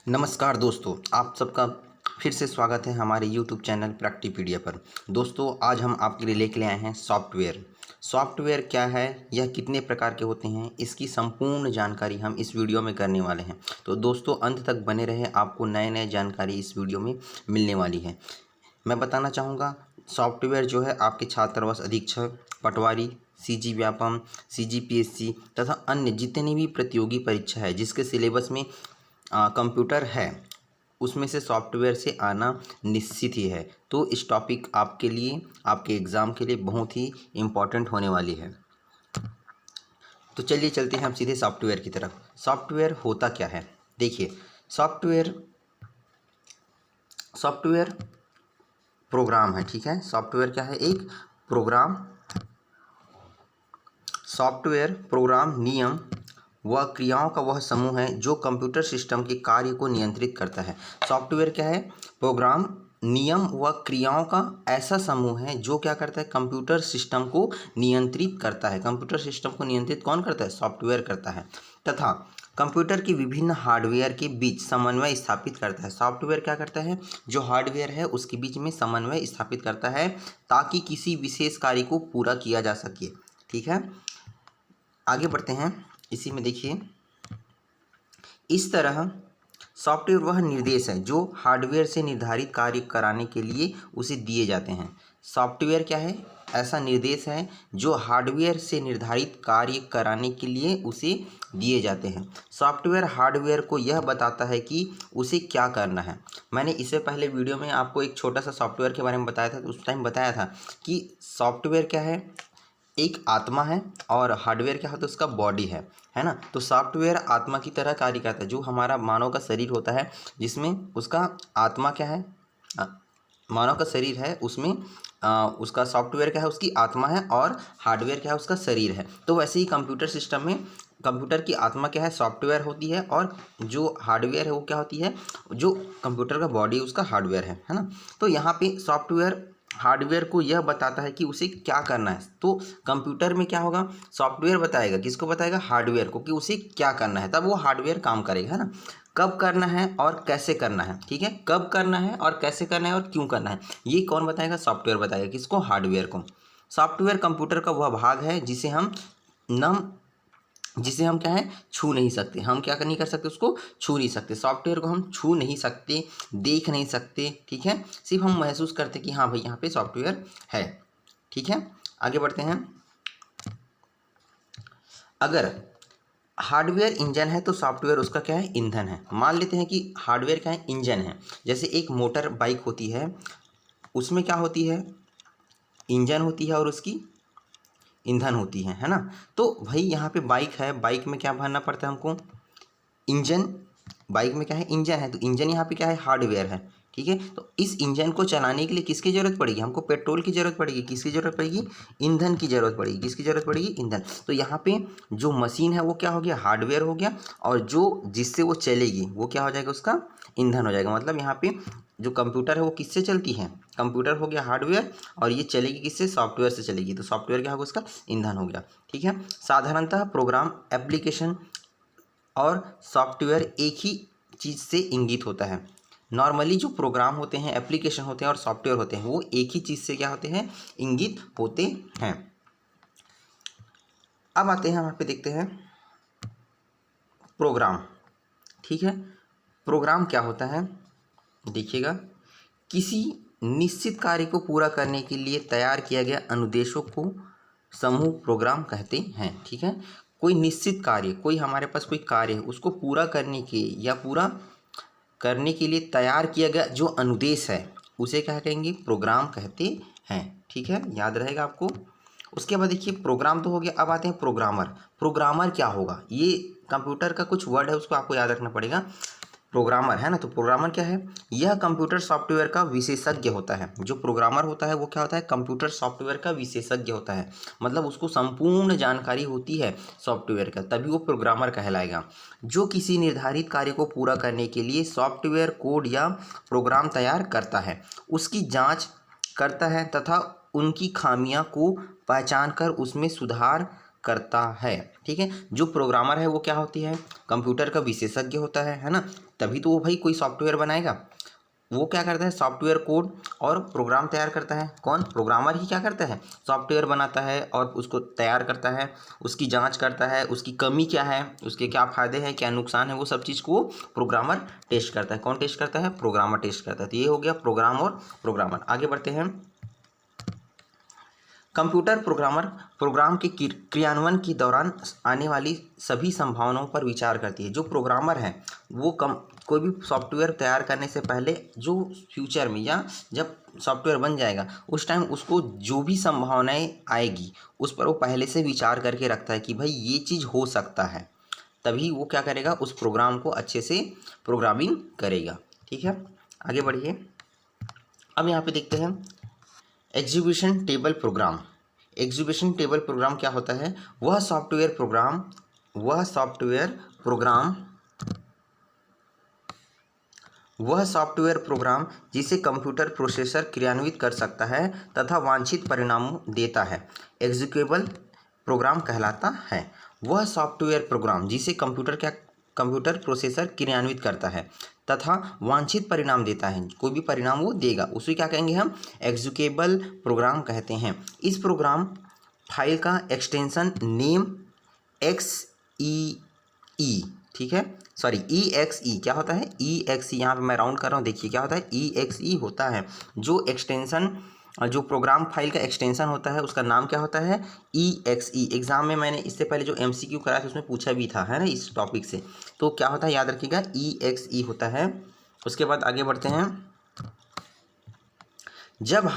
नमस्कार दोस्तों, आप सबका फिर से स्वागत है हमारे YouTube चैनल प्रैक्टिपीडिया पर। दोस्तों, आज हम आपके लिए लेके आए हैं सॉफ्टवेयर। सॉफ्टवेयर क्या है, यह कितने प्रकार के होते हैं, इसकी संपूर्ण जानकारी हम इस वीडियो में करने वाले हैं। तो दोस्तों, अंत तक बने रहें, आपको नए जानकारी इस वीडियो में मिलने वाली है। मैं बताना चाहूँगा, सॉफ्टवेयर जो है आपके छात्रावास अधीक्षक, पटवारी, CG व्यापम, CGPSC तथा अन्य जितनी भी प्रतियोगी परीक्षा है जिसके सिलेबस में कंप्यूटर है, उसमें से सॉफ्टवेयर से आना निश्चित ही है। तो इस टॉपिक आपके लिए, आपके एग्ज़ाम के लिए बहुत ही इम्पॉर्टेंट होने वाली है। तो चलिए चलते हैं हम सीधे सॉफ्टवेयर की तरफ। सॉफ्टवेयर होता क्या है? देखिए, सॉफ्टवेयर सॉफ्टवेयर प्रोग्राम है, ठीक है। सॉफ्टवेयर क्या है? एक प्रोग्राम। सॉफ्टवेयर प्रोग्राम नियम व क्रियाओं का वह समूह है जो कंप्यूटर सिस्टम के कार्य को नियंत्रित करता है। सॉफ्टवेयर क्या है? प्रोग्राम, नियम व क्रियाओं का ऐसा समूह है जो क्या करता है? कंप्यूटर सिस्टम को नियंत्रित करता है। कंप्यूटर सिस्टम को नियंत्रित कौन करता है? सॉफ्टवेयर करता है। तथा कंप्यूटर के विभिन्न हार्डवेयर के बीच समन्वय स्थापित करता है। सॉफ्टवेयर क्या करता है? जो हार्डवेयर है उसके बीच में समन्वय स्थापित करता है ताकि किसी विशेष कार्य को पूरा किया जा सके, ठीक है। आगे बढ़ते हैं। इसी में देखिए, इस तरह सॉफ्टवेयर वह निर्देश है जो हार्डवेयर से निर्धारित कार्य कराने के लिए उसे दिए जाते हैं। सॉफ्टवेयर क्या है? ऐसा निर्देश है जो हार्डवेयर से निर्धारित कार्य कराने के लिए उसे दिए जाते हैं। सॉफ्टवेयर हार्डवेयर को यह बताता है कि उसे क्या करना है। मैंने इससे पहले वीडियो में आपको एक छोटा सा सॉफ्टवेयर के बारे में बताया था। तो उस टाइम बताया था कि सॉफ्टवेयर क्या है? एक आत्मा है और हार्डवेयर क्या होता है? उसका बॉडी है ना। तो सॉफ्टवेयर आत्मा की तरह कार्य करता है। जो हमारा मानव का शरीर होता है जिसमें उसका आत्मा क्या है? अ, मानव का शरीर है, उसमें उसका सॉफ्टवेयर क्या है? उसकी आत्मा है और हार्डवेयर क्या है? उसका शरीर है। तो वैसे ही कंप्यूटर सिस्टम में कंप्यूटर की आत्मा क्या है? सॉफ्टवेयर होती है, और जो हार्डवेयर है वो क्या होती है? जो कंप्यूटर का बॉडी उसका हार्डवेयर है ना। तो यहाँ पे सॉफ्टवेयर हार्डवेयर को यह बताता है कि उसे क्या करना है। तो कंप्यूटर में क्या होगा? सॉफ्टवेयर बताएगा, किसको बताएगा? हार्डवेयर को, कि उसे क्या करना है, तब वो हार्डवेयर काम करेगा, है ना। कब करना है और कैसे करना है, ठीक है। कब करना है और कैसे करना है और क्यों करना है, ये कौन बताएगा? सॉफ्टवेयर बताएगा। किसको? हार्डवेयर को। सॉफ्टवेयर कंप्यूटर का वह भाग है जिसे हम क्या है? छू नहीं सकते। हम क्या नहीं कर सकते? उसको छू नहीं सकते। सॉफ्टवेयर को हम छू नहीं सकते, देख नहीं सकते, ठीक है। सिर्फ हम महसूस करते कि हाँ भाई यहाँ पे सॉफ्टवेयर है, ठीक है। आगे बढ़ते हैं। अगर हार्डवेयर इंजन है तो सॉफ्टवेयर उसका क्या है? ईंधन है। मान लेते हैं कि हार्डवेयर क्या है? इंजन है। जैसे एक मोटर बाइक होती है, उसमें क्या होती है? इंजन होती है और उसकी ईंधन होती है ना। तो भाई यहाँ पे बाइक है, बाइक में क्या भरना पड़ता है हमको? इंजन। बाइक में क्या है? इंजन है। तो इंजन यहाँ पे क्या है? हार्डवेयर है, ठीक है। तो इस इंजन को चलाने के लिए किसकी जरूरत पड़ेगी? हमको पेट्रोल की जरूरत पड़ेगी। किसकी जरूरत पड़ेगी? ईंधन की जरूरत पड़ेगी। किसकी जरूरत पड़ेगी? ईंधन। तो यहाँ पे जो मशीन है वो क्या हो गया? हार्डवेयर हो गया, और जो जिससे वो चलेगी वो क्या हो जाएगा? उसका ईंधन हो जाएगा। मतलब यहाँ पे जो कंप्यूटर है वो किससे चलती है? कंप्यूटर हो गया हार्डवेयर, और ये चलेगी किससे? सॉफ्टवेयर से चलेगी। तो सॉफ्टवेयर क्या होगा? उसका ईंधन हो गया, ठीक है। साधारणतः प्रोग्राम, एप्लीकेशन और सॉफ्टवेयर एक ही चीज़ से इंगित होता है। नॉर्मली जो प्रोग्राम होते हैं, एप्लीकेशन होते हैं और सॉफ्टवेयर होते हैं, वो एक ही चीज़ से क्या होते हैं? इंगित होते हैं। अब आते हैं, वहाँ पे देखते हैं प्रोग्राम, ठीक है। प्रोग्राम क्या होता है? देखिएगा, किसी निश्चित कार्य को पूरा करने के लिए तैयार किया गया अनुदेशों को समूह प्रोग्राम कहते हैं, ठीक है। कोई निश्चित कार्य, कोई हमारे पास कोई कार्य है, उसको पूरा करने के या पूरा करने के लिए तैयार किया गया जो अनुदेश है उसे क्या कहेंगे? प्रोग्राम कहते हैं, ठीक है। याद रहेगा आपको। उसके बाद देखिए, प्रोग्राम तो हो गया। अब आते हैं प्रोग्रामर। प्रोग्रामर क्या होगा? ये कंप्यूटर का कुछ वर्ड है, उसको आपको याद रखना पड़ेगा। प्रोग्रामर है ना। तो प्रोग्रामर क्या है? यह कंप्यूटर सॉफ्टवेयर का विशेषज्ञ होता है। जो प्रोग्रामर होता है वो क्या होता है? कंप्यूटर सॉफ्टवेयर का विशेषज्ञ होता है। मतलब उसको संपूर्ण जानकारी होती है सॉफ्टवेयर का, तभी वो प्रोग्रामर कहलाएगा। जो किसी निर्धारित कार्य को पूरा करने के लिए सॉफ्टवेयर कोड या प्रोग्राम तैयार करता है, उसकी जांच करता है तथा उनकी खामियां को पहचान कर उसमें सुधार करता है। ठीक है, जो प्रोग्रामर है वो क्या होती है, कंप्यूटर का विशेषज्ञ होता है ना, तभी तो वो भाई कोई सॉफ्टवेयर बनाएगा। वो क्या करता है, सॉफ्टवेयर कोड और प्रोग्राम तैयार करता है। कौन, प्रोग्रामर ही क्या करता है, सॉफ्टवेयर बनाता है और उसको तैयार करता है, उसकी जांच करता है, उसकी कमी क्या है, उसके क्या फ़ायदे हैं, क्या नुकसान है, वो सब चीज़ को प्रोग्रामर टेस्ट करता है। कौन टेस्ट करता है, प्रोग्रामर टेस्ट करता है। तो ये हो गया प्रोग्राम और प्रोग्रामर। आगे बढ़ते हैं। कंप्यूटर प्रोग्रामर प्रोग्राम के क्रियान्वयन के दौरान आने वाली सभी संभावनाओं पर विचार करती है। जो प्रोग्रामर है वो कोई भी सॉफ्टवेयर तैयार करने से पहले जो फ्यूचर में या जब सॉफ्टवेयर बन जाएगा उस टाइम उसको जो भी संभावनाएं आएगी उस पर वो पहले से विचार करके रखता है कि भाई ये चीज़ हो सकता है, तभी वो क्या करेगा, उस प्रोग्राम को अच्छे से प्रोग्रामिंग करेगा। ठीक है, आगे बढ़िए। अब यहाँ पे देखते हैं execution table program. Execution table program क्या होता है, वह सॉफ्टवेयर प्रोग्राम जिसे कंप्यूटर प्रोसेसर क्रियान्वित कर सकता है तथा वांछित परिणामों देता है, एग्जीक्यूटेबल प्रोग्राम कहलाता है। वह सॉफ्टवेयर प्रोग्राम जिसे कंप्यूटर प्रोसेसर क्रियान्वित करता है तथा वांछित परिणाम देता है, कोई भी परिणाम वो देगा, उसे क्या कहेंगे हम, एग्जीक्यूटेबल प्रोग्राम कहते हैं। इस प्रोग्राम फाइल का एक्सटेंशन नेम XEE, ठीक है, सॉरी EXE क्या होता है, EXE, यहाँ पे मैं राउंड कर रहा हूँ, देखिए क्या होता है, EXE होता है। जो एक्सटेंशन, जो प्रोग्राम फाइल का एक्सटेंशन होता है उसका नाम क्या होता है, EXE। एग्जाम में मैंने इससे पहले जो MCQ कराया था उसमें पूछा भी था, है ना, इस टॉपिक से, तो क्या होता है याद रखिएगा, EXE होता है। उसके बाद आगे बढ़ते हैं। जब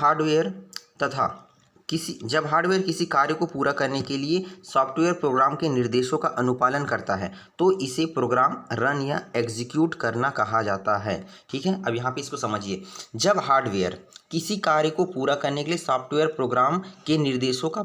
हार्डवेयर किसी कार्य को पूरा करने के लिए सॉफ्टवेयर प्रोग्राम के निर्देशों का अनुपालन करता है तो इसे प्रोग्राम रन या एग्जीक्यूट करना कहा जाता है। ठीक है, अब यहाँ पे इसको समझिए। जब हार्डवेयर किसी कार्य को पूरा करने के लिए सॉफ्टवेयर प्रोग्राम के निर्देशों का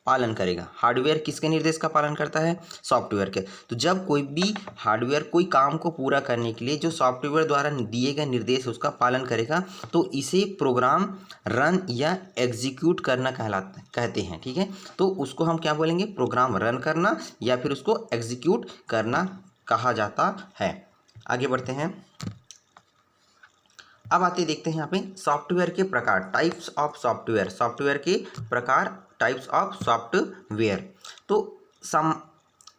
पालन करेगा, हार्डवेयर किसके निर्देश का पालन करता है, सॉफ्टवेयर के। तो जब कोई भी हार्डवेयर कोई काम को पूरा करने के लिए जो सॉफ्टवेयर द्वारा दिए गए निर्देश उसका पालन करेगा तो इसे प्रोग्राम रन या एग्जीक्यूट करना कहते हैं। ठीक है, तो उसको हम क्या बोलेंगे, प्रोग्राम रन करना या फिर उसको एग्जीक्यूट करना कहा जाता है। आगे बढ़ते हैं। अब आते देखते हैं यहाँ पे सॉफ्टवेयर के प्रकार, टाइप्स ऑफ सॉफ्टवेयर, सॉफ्टवेयर के प्रकार, टाइप्स ऑफ सॉफ्टवेयर। तो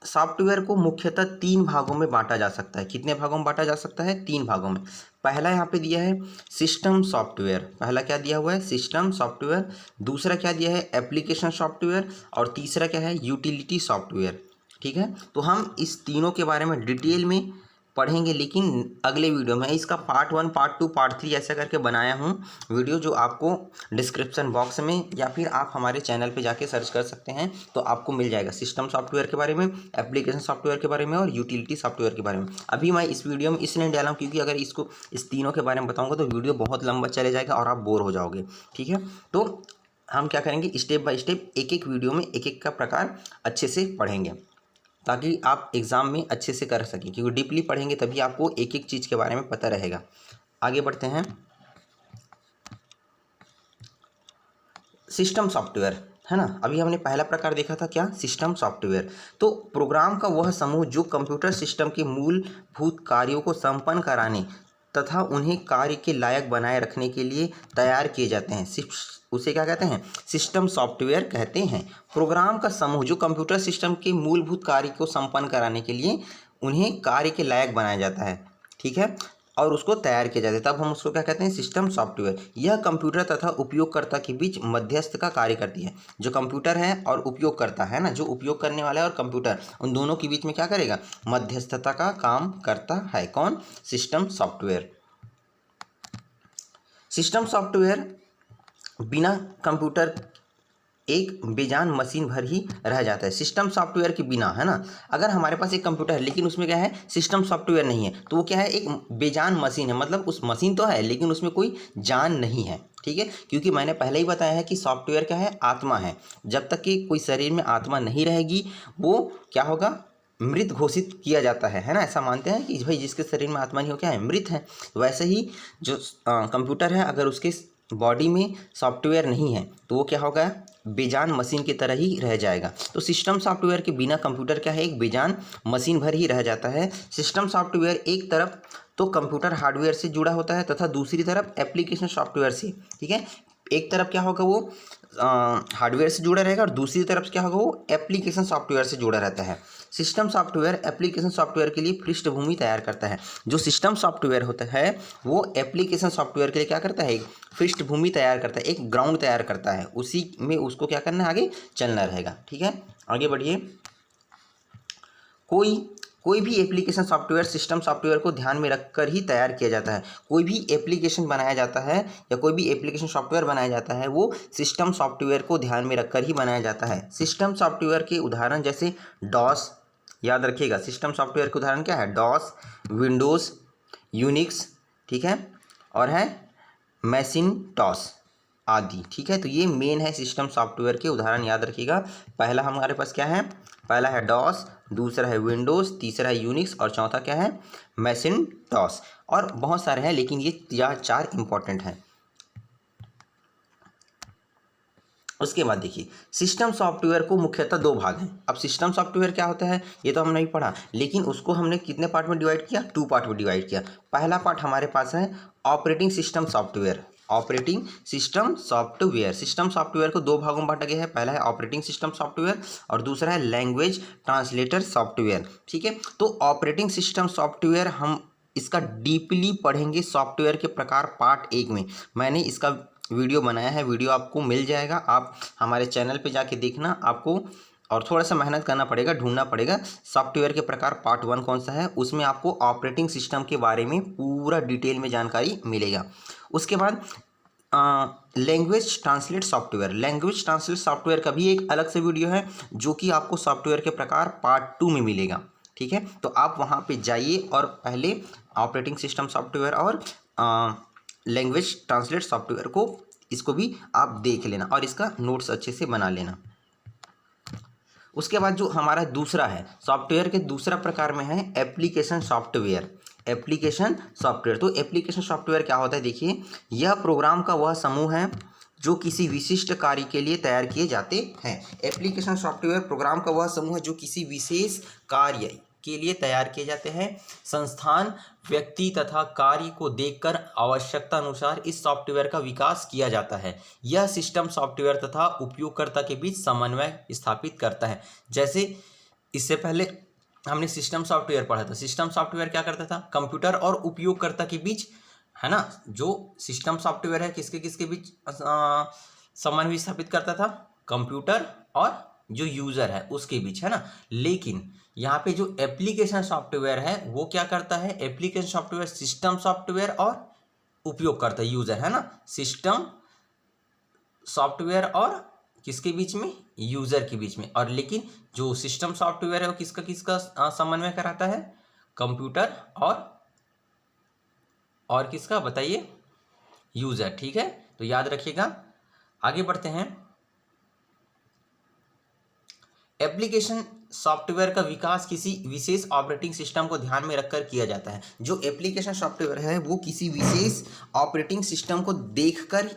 सॉफ्टवेयर को मुख्यतः 3 भागों में बांटा जा सकता है। कितने भागों में बांटा जा सकता है, 3 भागों में। पहला यहाँ पे दिया है सिस्टम सॉफ्टवेयर, पहला क्या दिया हुआ है, सिस्टम सॉफ्टवेयर। दूसरा क्या दिया है, एप्लीकेशन सॉफ्टवेयर। और तीसरा क्या है, यूटिलिटी सॉफ्टवेयर। ठीक है, तो हम इस तीनों के बारे में डिटेल में पढ़ेंगे, लेकिन अगले वीडियो में। इसका पार्ट 1, पार्ट 2, पार्ट 3 ऐसा करके बनाया हूँ वीडियो, जो आपको डिस्क्रिप्शन बॉक्स में या फिर आप हमारे चैनल पे जाके सर्च कर सकते हैं तो आपको मिल जाएगा, सिस्टम सॉफ्टवेयर के बारे में, एप्लीकेशन सॉफ्टवेयर के बारे में और यूटिलिटी सॉफ्टवेयर के बारे में। अभी मैं इस वीडियो में इसलिए डाला हूँ क्योंकि अगर इस तीनों के बारे में बताऊँगा तो वीडियो बहुत लंबा चले जाएगा और आप बोर हो जाओगे। ठीक है, तो हम क्या करेंगे, स्टेप बाय स्टेप एक एक वीडियो में एक एक का प्रकार अच्छे से पढ़ेंगे ताकि आप एग्ज़ाम में अच्छे से कर सकें, क्योंकि डीपली पढ़ेंगे तभी आपको एक एक चीज़ के बारे में पता रहेगा। आगे बढ़ते हैं। सिस्टम सॉफ्टवेयर, है ना, अभी हमने पहला प्रकार देखा था क्या, सिस्टम सॉफ्टवेयर। तो प्रोग्राम का वह समूह जो कंप्यूटर सिस्टम के मूलभूत कार्यों को संपन्न कराने तथा उन्हें कार्य के लायक बनाए रखने के लिए तैयार किए जाते हैं, उसे क्या कहते हैं, सिस्टम सॉफ्टवेयर कहते हैं। प्रोग्राम का समूह जो कंप्यूटर सिस्टम के मूलभूत कार्य को संपन्न कराने के लिए उन्हें कार्य के लायक बनाया जाता है, ठीक है, और उसको तैयार किया जाता है, तब हम उसको क्या कहते हैं, सिस्टम सॉफ्टवेयर। यह कंप्यूटर तथा उपयोगकर्ता के बीच मध्यस्थ का कार्य करती है। जो कंप्यूटर है और उपयोगकर्ता है ना, जो उपयोग करने वाला है और कंप्यूटर, उन दोनों के बीच में क्या करेगा, मध्यस्थता का काम करता है। कौन, सिस्टम सॉफ्टवेयर। सिस्टम सॉफ्टवेयर बिना कंप्यूटर एक बेजान मशीन भर ही रह जाता है। सिस्टम सॉफ्टवेयर के बिना, है ना, अगर हमारे पास एक कंप्यूटर है लेकिन उसमें क्या है, सिस्टम सॉफ्टवेयर नहीं है, तो वो क्या है, एक बेजान मशीन है। मतलब उस मशीन तो है लेकिन उसमें कोई जान नहीं है। ठीक है, क्योंकि मैंने पहले ही बताया है कि सॉफ्टवेयर क्या है, आत्मा है। जब तक कि कोई शरीर में आत्मा नहीं रहेगी वो क्या होगा, मृत घोषित किया जाता है ना। ऐसा मानते हैं कि भाई जिसके शरीर में आत्मा नहीं हो क्या है, मृत है। वैसे ही जो कंप्यूटर है, अगर उसके बॉडी में सॉफ्टवेयर नहीं है तो वो क्या होगा, बेजान मशीन की तरह ही रह जाएगा। तो सिस्टम सॉफ्टवेयर के बिना कंप्यूटर क्या है, एक बेजान मशीन भर ही रह जाता है। सिस्टम सॉफ्टवेयर एक तरफ तो कंप्यूटर हार्डवेयर से जुड़ा होता है तथा दूसरी तरफ एप्लीकेशन सॉफ्टवेयर से, ठीक है। एक तरफ क्या होगा, वो हार्डवेयर से जुड़ा रहेगा और दूसरी तरफ क्या होगा, वो एप्लीकेशन सॉफ्टवेयर से जुड़ा रहता है। सिस्टम सॉफ्टवेयर एप्लीकेशन सॉफ्टवेयर के लिए पृष्ठभूमि तैयार करता है। जो सिस्टम सॉफ्टवेयर होता है वो एप्लीकेशन सॉफ्टवेयर के लिए क्या करता है, एक पृष्ठभूमि तैयार करता है, एक ग्राउंड तैयार करता है, उसी में उसको क्या करना है, आगे चलना रहेगा, ठीक है। आगे बढ़िए। कोई भी एप्लीकेशन सॉफ्टवेयर सिस्टम सॉफ्टवेयर को ध्यान में रखकर ही तैयार किया जाता है। कोई भी एप्लीकेशन बनाया जाता है या कोई भी एप्लीकेशन सॉफ्टवेयर बनाया जाता है वो सिस्टम सॉफ्टवेयर को ध्यान में रखकर ही बनाया जाता है। सिस्टम सॉफ्टवेयर के उदाहरण जैसे डॉस, याद रखिएगा सिस्टम सॉफ्टवेयर के उदाहरण क्या है, डॉस, विंडोज़, यूनिक्स, ठीक है, और है मैकिन्टॉश आदि, ठीक है। तो ये मेन है सिस्टम सॉफ्टवेयर के उदाहरण, याद रखिएगा। पहला हमारे पास क्या है, पहला है डॉस, दूसरा है विंडोज़, तीसरा है यूनिक्स और चौथा क्या है, मैकिन्टॉश। और बहुत सारे हैं लेकिन ये चार इंपॉर्टेंट हैं। उसके बाद देखिए सिस्टम सॉफ्टवेयर को मुख्यतः दो भाग हैं। अब सिस्टम सॉफ्टवेयर क्या होता है ये तो हमने नहीं पढ़ा, लेकिन उसको हमने कितने पार्ट में डिवाइड किया, 2 पार्ट में डिवाइड किया। पहला पार्ट हमारे पास है operating system software. Operating system software, system software को दो भागों में बांटा गया है। पहला है ऑपरेटिंग सिस्टम सॉफ्टवेयर और दूसरा है लैंग्वेज ट्रांसलेटर सॉफ्टवेयर, ठीक है। तो ऑपरेटिंग सिस्टम सॉफ्टवेयर हम इसका डीपली पढ़ेंगे सॉफ्टवेयर के प्रकार पार्ट 1 में। मैंने इसका वीडियो बनाया है, वीडियो आपको मिल जाएगा, आप हमारे चैनल पे जाके देखना। आपको और थोड़ा सा मेहनत करना पड़ेगा, ढूंढना पड़ेगा सॉफ्टवेयर के प्रकार पार्ट 1 कौन सा है, उसमें आपको ऑपरेटिंग सिस्टम के बारे में पूरा डिटेल में जानकारी मिलेगा। उसके बाद language translate software, language translate software का भी एक अलग से वीडियो है जो कि आपको सॉफ्टवेयर के प्रकार पार्ट 2 में मिलेगा, ठीक है। तो आप वहाँ पे जाइए और पहले ऑपरेटिंग सिस्टम सॉफ्टवेयर और लैंग्वेज ट्रांसलेट सॉफ्टवेयर को, इसको भी आप देख लेना और इसका नोट्स अच्छे से बना लेना। उसके बाद जो हमारा दूसरा है सॉफ्टवेयर के दूसरा प्रकार में है एप्लीकेशन सॉफ्टवेयर। एप्लीकेशन सॉफ्टवेयर, तो एप्लीकेशन सॉफ्टवेयर क्या होता है, देखिए यह प्रोग्राम का वह समूह है जो किसी विशिष्ट कार्य के लिए तैयार किए जाते हैं। एप्लीकेशन सॉफ्टवेयर प्रोग्राम का वह समूह है जो किसी विशेष कार्य के लिए तैयार किए जाते हैं। संस्थान, व्यक्ति तथा कार्य को देखकर आवश्यकता अनुसार इस सॉफ्टवेयर का विकास किया जाता है। यह सिस्टम सॉफ्टवेयर तथा उपयोगकर्ता के बीच समन्वय स्थापित करता है। जैसे इससे पहले हमने सिस्टम सॉफ्टवेयर पढ़ा था। सिस्टम सॉफ्टवेयर क्या करता था, कंप्यूटर और उपयोगकर्ता के बीच, है ना, जो सिस्टम सॉफ्टवेयर है किसके किसके बीच समन्वय स्थापित करता था, कंप्यूटर और जो यूज़र है उसके बीच, है ना। लेकिन यहाँ पे जो एप्लीकेशन सॉफ्टवेयर है वो क्या करता है, एप्लीकेशन सॉफ्टवेयर सिस्टम सॉफ्टवेयर और उपयोगकर्ता यूज़र, है ना, सिस्टम सॉफ्टवेयर और किसके बीच में, यूज़र के बीच में। और लेकिन जो सिस्टम सॉफ्टवेयर है वो किसका किसका समन्वय कराता है, कंप्यूटर और किसका बताइए, यूज़र, ठीक है। तो याद रखिएगा। आगे बढ़ते हैं। एप्लीकेशन सॉफ्टवेयर का विकास किसी विशेष ऑपरेटिंग सिस्टम को ध्यान में रखकर किया जाता है। जो एप्लीकेशन सॉफ्टवेयर है वो किसी विशेष ऑपरेटिंग सिस्टम को देखकर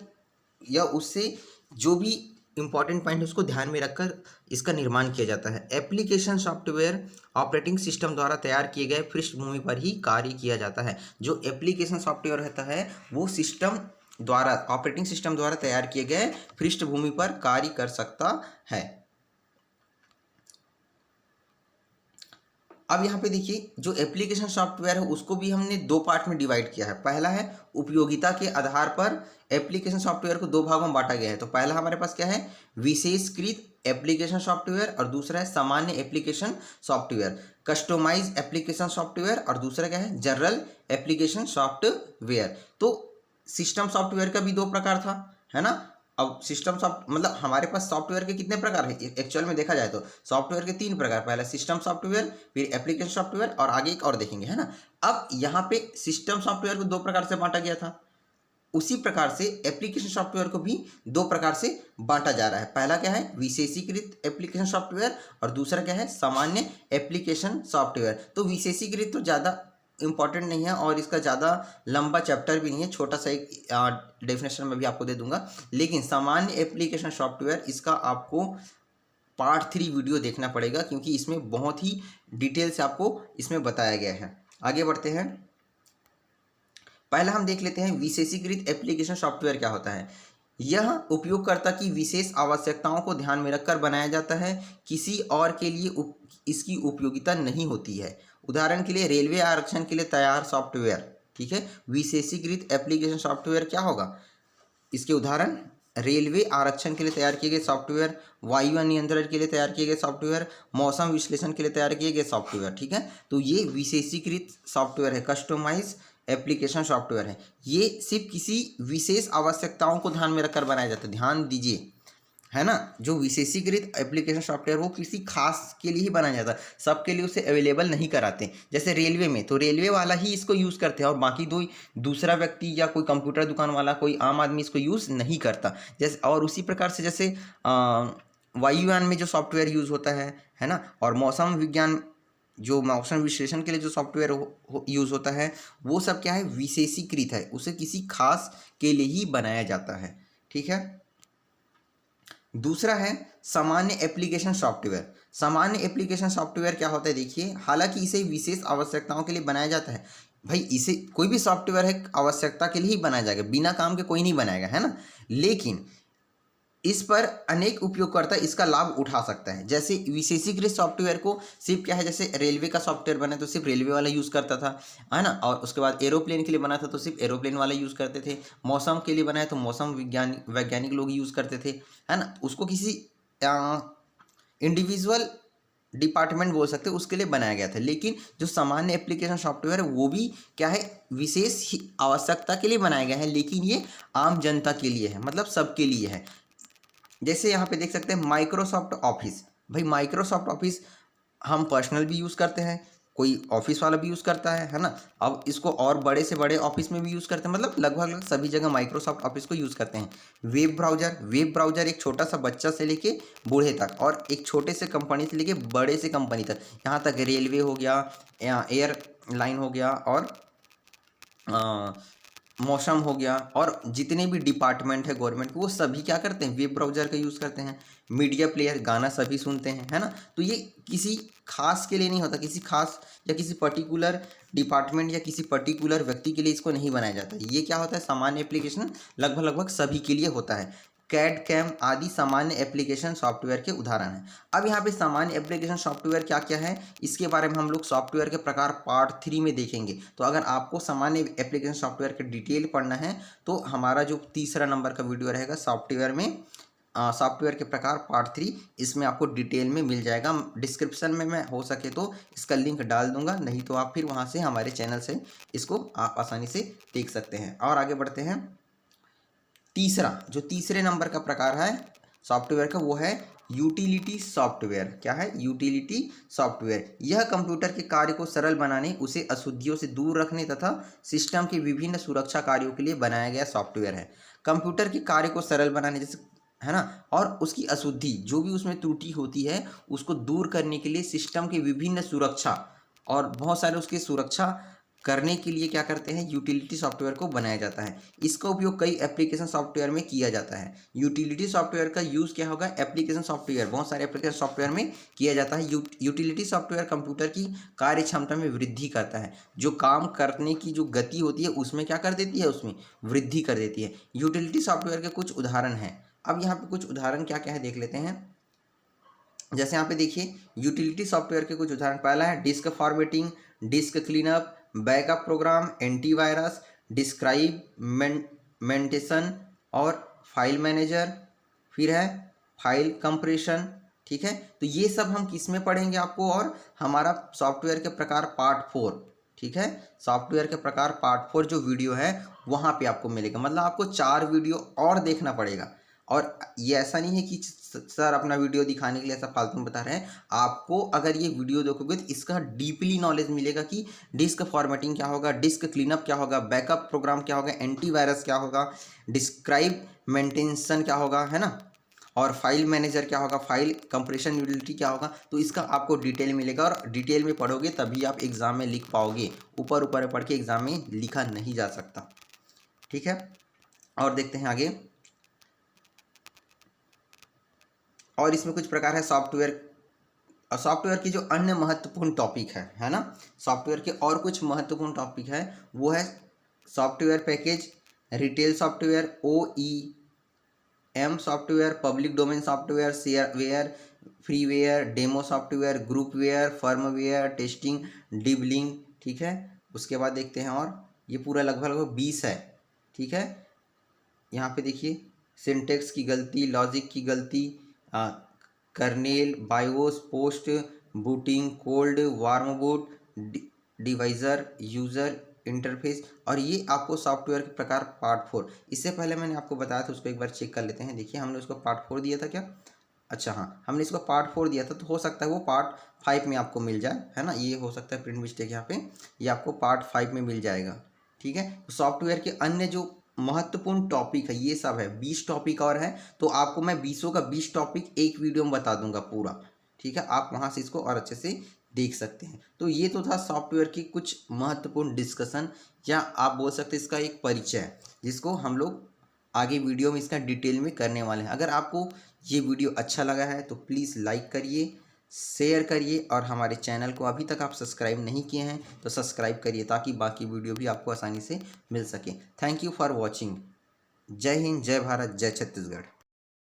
या उससे जो भी इंपॉर्टेंट पॉइंट है उसको ध्यान में रखकर इसका निर्माण किया जाता है। एप्लीकेशन सॉफ्टवेयर ऑपरेटिंग सिस्टम द्वारा तैयार किए गए पृष्ठभूमि पर ही कार्य किया जाता है। जो एप्लीकेशन सॉफ्टवेयर रहता है वो सिस्टम द्वारा, ऑपरेटिंग सिस्टम द्वारा तैयार किए गए पृष्ठभूमि पर कार्य कर सकता है। अब यहाँ पे देखिए जो एप्लीकेशन सॉफ्टवेयर है उसको भी हमने दो पार्ट में डिवाइड किया है। पहला है उपयोगिता के आधार पर एप्लीकेशन सॉफ्टवेयर को दो भागों में बांटा गया है। तो पहला हमारे पास क्या है, विशेषकृत एप्लीकेशन सॉफ्टवेयर और दूसरा है सामान्य application software, customize application software और दूसरा क्या है, जनरल एप्लीकेशन सॉफ्टवेयर। तो सिस्टम सॉफ्टवेयर का भी दो प्रकार था, है ना। अब सिस्टम सॉफ्ट मतलब हमारे पास सॉफ्टवेयर के कितने प्रकार हैं एक्चुअल में देखा जाए तो सॉफ्टवेयर के 3 प्रकार, पहला सिस्टम सॉफ्टवेयर, फिर एप्लीकेशन सॉफ्टवेयर और आगे एक और देखेंगे, है ना। अब यहाँ पे सिस्टम सॉफ्टवेयर को दो प्रकार से बांटा गया था, उसी प्रकार से एप्लीकेशन सॉफ्टवेयर को भी दो प्रकार से बांटा जा रहा है। पहला क्या है, विशेषीकृत एप्लीकेशन सॉफ्टवेयर और दूसरा क्या है, सामान्य एप्लीकेशन सॉफ्टवेयर। तो विशेषीकृत तो ज़्यादा इम्पॉर्टेंट नहीं है और इसका ज़्यादा लंबा चैप्टर भी नहीं है, छोटा सा एक डेफिनेशन में भी आपको दे दूंगा। लेकिन सामान्य एप्लीकेशन सॉफ्टवेयर इसका आपको पार्ट 3 वीडियो देखना पड़ेगा, क्योंकि इसमें बहुत ही डिटेल से आपको इसमें बताया गया है। आगे बढ़ते हैं। पहला हम देख लेते हैं विशेषीकृत एप्लीकेशन सॉफ्टवेयर क्या होता है। यह उपयोगकर्ता की विशेष आवश्यकताओं को ध्यान में रखकर बनाया जाता है, किसी और के लिए इसकी उपयोगिता नहीं होती है। उदाहरण के लिए रेलवे आरक्षण के लिए तैयार सॉफ्टवेयर, ठीक है। विशेषीकृत एप्लीकेशन सॉफ्टवेयर क्या होगा, इसके उदाहरण रेलवे आरक्षण के लिए तैयार किए गए सॉफ्टवेयर, वायु नियंत्रण के लिए तैयार किए गए सॉफ्टवेयर, मौसम विश्लेषण के लिए तैयार किए गए सॉफ्टवेयर, ठीक है। तो ये विशेषीकृत सॉफ्टवेयर है, कस्टमाइज एप्लीकेशन सॉफ्टवेयर है। ये सिर्फ किसी विशेष आवश्यकताओं को ध्यान में रखकर बनाया जाता है, ध्यान दीजिए, है ना। जो विशेषीकृत एप्लीकेशन सॉफ्टवेयर वो किसी खास के लिए ही बनाया जाता है, सबके लिए उसे अवेलेबल नहीं कराते। जैसे रेलवे में तो रेलवे वाला ही इसको यूज़ करते हैं और बाकी दूसरा व्यक्ति या कोई कंप्यूटर दुकान वाला, कोई आम आदमी इसको यूज़ नहीं करता। जैसे और उसी प्रकार से जैसे वायुयान में जो सॉफ्टवेयर यूज़ होता है ना, और मौसम विज्ञान जो मौसम विश्लेषण के लिए जो सॉफ्टवेयर यूज़ होता है, वो सब क्या है, विशेषीकृत है, उसे किसी खास के लिए ही बनाया जाता है, ठीक है। दूसरा है सामान्य एप्लीकेशन सॉफ्टवेयर। सामान्य एप्लीकेशन सॉफ्टवेयर क्या होता है, देखिए, हालांकि इसे विशेष आवश्यकताओं के लिए बनाया जाता है। भाई इसे कोई भी सॉफ्टवेयर है आवश्यकता के लिए ही बनाया जाएगा, बिना काम के कोई नहीं बनाएगा, है ना। लेकिन इस पर अनेक उपयोगकर्ता इसका लाभ उठा सकता है। जैसे विशेषीकृत सॉफ्टवेयर को सिर्फ क्या है, जैसे रेलवे का सॉफ्टवेयर बना तो सिर्फ रेलवे वाला यूज़ करता था, है ना। और उसके बाद एरोप्लेन के लिए बना था तो सिर्फ एरोप्लेन वाला यूज़ करते थे। मौसम के लिए बनाया तो मौसम वैज्ञानिक लोग यूज़ करते थे, है ना। उसको किसी इंडिविजुअल डिपार्टमेंट बोल सकते हैं उसके लिए बनाया गया था। लेकिन जो सामान्य एप्लीकेशन सॉफ्टवेयर है वो भी क्या है, विशेष आवश्यकता के लिए बनाया गया है, लेकिन ये आम जनता के लिए है, मतलब सबके लिए है। जैसे यहाँ पे देख सकते हैं माइक्रोसॉफ्ट ऑफिस। भाई माइक्रोसॉफ्ट ऑफिस हम पर्सनल भी यूज़ करते हैं, कोई ऑफिस वाला भी यूज़ करता है ना। अब इसको और बड़े से बड़े ऑफिस में भी यूज़ करते हैं, मतलब लगभग सभी जगह माइक्रोसॉफ्ट ऑफिस को यूज़ करते हैं। वेब ब्राउज़र एक छोटा सा बच्चा से लेके बूढ़े तक, और एक छोटे से कंपनी से लेके बड़े से कंपनी तक, यहाँ तक रेलवे हो गया, एयरलाइन हो गया, और मौसम हो गया, और जितने भी डिपार्टमेंट है गवर्नमेंट के, वो सभी क्या करते हैं, वेब ब्राउज़र का यूज़ करते हैं। मीडिया प्लेयर, गाना सभी सुनते हैं, है ना। तो ये किसी खास के लिए नहीं होता, किसी खास या किसी पर्टिकुलर डिपार्टमेंट या किसी पर्टिकुलर व्यक्ति के लिए इसको नहीं बनाया जाता। ये क्या होता है, सामान्य एप्लीकेशन लगभग सभी के लिए होता है। कैड कैम आदि सामान्य एप्लीकेशन सॉफ्टवेयर के उदाहरण हैं। अब यहाँ पे सामान्य एप्लीकेशन सॉफ्टवेयर क्या क्या है, इसके बारे में हम लोग सॉफ्टवेयर के प्रकार पार्ट 3 में देखेंगे। तो अगर आपको सामान्य एप्लीकेशन सॉफ्टवेयर के डिटेल पढ़ना है तो हमारा जो तीसरा नंबर का वीडियो रहेगा सॉफ्टवेयर में, सॉफ्टवेयर के प्रकार पार्ट 3, इसमें आपको डिटेल में मिल जाएगा। डिस्क्रिप्शन में मैं हो सके तो इसका लिंक डाल दूंगा, नहीं तो आप फिर वहाँ से हमारे चैनल से इसको आप आसानी से देख सकते हैं। और आगे बढ़ते हैं। तीसरे नंबर का प्रकार है सॉफ्टवेयर का, वो है यूटिलिटी सॉफ्टवेयर। क्या है, यूटिलिटी सॉफ्टवेयर। यह कंप्यूटर के कार्य को सरल बनाने, उसे अशुद्धियों से दूर रखने तथा सिस्टम के विभिन्न सुरक्षा कार्यों के लिए बनाया गया सॉफ्टवेयर है। कंप्यूटर के कार्य को सरल बनाने, जैसे, है ना, और उसकी अशुद्धि, जो भी उसमें त्रुटि होती है उसको दूर करने के लिए सिस्टम की विभिन्न सुरक्षा और बहुत सारे उसकी सुरक्षा करने के लिए क्या करते हैं, यूटिलिटी सॉफ्टवेयर को बनाया जाता है। इसका उपयोग कई एप्लीकेशन सॉफ्टवेयर में किया जाता है। यूटिलिटी सॉफ्टवेयर का यूज़ क्या होगा, एप्लीकेशन सॉफ्टवेयर, बहुत सारे एप्लीकेशन सॉफ्टवेयर में किया जाता है। यूटिलिटी सॉफ्टवेयर कंप्यूटर की कार्य क्षमता में वृद्धि करता है, जो काम करने की जो गति होती है उसमें क्या कर देती है, उसमें वृद्धि कर देती है। यूटिलिटी सॉफ्टवेयर के कुछ उदाहरण हैं। अब यहाँ पे कुछ उदाहरण क्या क्या है देख लेते हैं। जैसे यहाँ पे देखिए यूटिलिटी सॉफ्टवेयर के कुछ उदाहरण। पहला है disk formatting, disk cleanup, backup program, antivirus, describe mentation और फाइल मैनेजर। फिर है फाइल कंप्रेशन, ठीक है। तो ये सब हम किस में पढ़ेंगे आपको, और हमारा सॉफ्टवेयर के प्रकार पार्ट 4, ठीक है। सॉफ्टवेयर के प्रकार पार्ट 4 जो वीडियो है वहाँ पे आपको मिलेगा। मतलब आपको 4 वीडियो और देखना पड़ेगा। और ये ऐसा नहीं है कि सर अपना वीडियो दिखाने के लिए ऐसा फालतू में बता रहे हैं। आपको अगर ये वीडियो देखोगे तो इसका डीपली नॉलेज मिलेगा कि डिस्क फॉर्मेटिंग क्या होगा, डिस्क क्लीनअप क्या होगा, बैकअप प्रोग्राम क्या होगा, एंटीवायरस क्या होगा, डिस्क्राइब मेंटेनेंस क्या होगा, है ना। और फाइल मैनेजर क्या होगा, फाइल कंप्रेशन यूटिलिटी क्या होगा, तो इसका आपको डिटेल मिलेगा और डिटेल में पढ़ोगे तभी आप एग्ज़ाम में लिख पाओगे। ऊपर ऊपर पढ़ के एग्ज़ाम में लिखा नहीं जा सकता। ठीक है, और देखते हैं आगे। और इसमें कुछ प्रकार है सॉफ्टवेयर, सॉफ्टवेयर की जो अन्य महत्वपूर्ण टॉपिक है ना, सॉफ्टवेयर के और कुछ महत्वपूर्ण टॉपिक है वो है software package, retail software, OEM software, public domain software, shareware, freeware, demo software, groupware, firmware, testing, dibbling. ठीक है, उसके बाद देखते हैं और ये पूरा लगभग 20 है। ठीक है, यहाँ पे देखिए सिंटेक्स की गलती, लॉजिक की गलती, kernel, BIOS, post, booting, cold, warm boot, divisor, user interface, और ये आपको सॉफ्टवेयर के प्रकार पार्ट 4। इससे पहले मैंने आपको बताया था, उसको एक बार चेक कर लेते हैं। देखिए हमने उसको पार्ट 4 दिया था क्या, अच्छा हाँ, हमने इसको पार्ट 4 दिया था, तो हो सकता है वो पार्ट 5 में आपको मिल जाए, है ना, ये हो सकता है प्रिंट मिस्टेक यहाँ पे, ये आपको पार्ट 5 में मिल जाएगा। ठीक है, सॉफ्टवेयर के अन्य जो महत्वपूर्ण टॉपिक है ये सब है, 20 टॉपिक और है, तो आपको मैं 20 का 20 टॉपिक एक वीडियो में बता दूंगा पूरा। ठीक है, आप वहाँ से इसको और अच्छे से देख सकते हैं। तो ये तो था सॉफ्टवेयर की कुछ महत्वपूर्ण डिस्कशन, या आप बोल सकते हैं इसका एक परिचय, जिसको हम लोग आगे वीडियो में इसका डिटेल में करने वाले हैं। अगर आपको ये वीडियो अच्छा लगा है तो प्लीज़ लाइक करिए, शेयर करिए, और हमारे चैनल को अभी तक आप सब्सक्राइब नहीं किए हैं तो सब्सक्राइब करिए, ताकि बाकी वीडियो भी आपको आसानी से मिल सके। Thank you for watching. जय हिंद, जय भारत, जय छत्तीसगढ़।